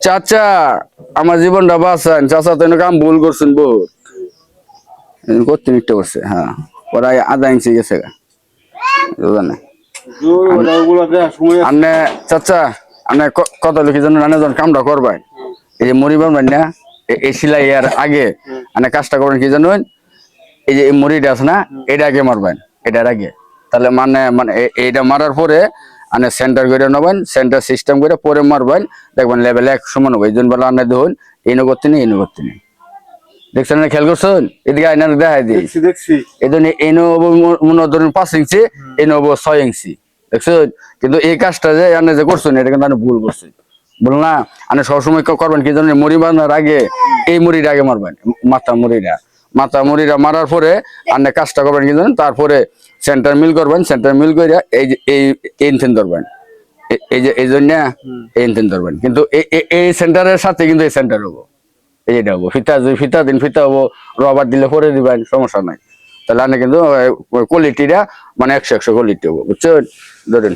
চাচা আমার জীবনটা বাঁচান, চাচা তো কাম ভুল করছেন বহুত করতে নিতে করছে। হ্যাঁ ওরাই আধা ইঞ্চি গেছে চাচা আপনি কত লিখি জন রান্না কামটা করবেন, এই যে মুড়ি বানবেন না, এই সিলাই এর আগে মানে কাজটা করবেন কি জানেন, এই যে মুড়িটা আছে না এটা আগে মারবেন, এটার আগে তাহলে মানে মানে এইটা মারার পরে মানে সেন্টার করে নেবেন, সেন্টার সিস্টেম করে পরে মারবেন, দেখবেন লেভেল এক সমান হবে। এই জন্য বেলা আনে দেখুন এনে করতে নেই এনে করতে নেই, দেখছেন না খেয়াল করছেন, এদিকে আইনা দেখাই দিই, এই জন্য এনে হবো মনে ধরুন 5 ইঞ্চি, এনে হবো 6 ইঞ্চি, দেখছেন। কিন্তু এই কাজটা যে আনে যে করছেন এটা কিন্তু আমি ভুল করছি, বল না আপনি সবসময় করবেন কি জানেন, মুড়ি বানার আগে এই মুড়িটা আগে মারবেন, মাথা মুড়িটা মারার পরে আপনি কাজটা করবেন কি জানেন, তারপরে সেন্টার মিল করবেন, সেন্টার মিল করে এই যে এই ইনথেন ধরবেন, এই যে এই জন্য এই ইনথেন ধরবেন, কিন্তু এই সেন্টারের সাথে কিন্তু এই সেন্টার হবো, এইটা হবো ফিতা, ফিতা দিন ফিতা হবো, রবার দিলে পরে দিবেন, সমস্যা নাই। তাহলে আপনি কিন্তু কোয়ালিটিটা মানে 100 কোয়ালিটি হবো, বুঝছেন। ধরেন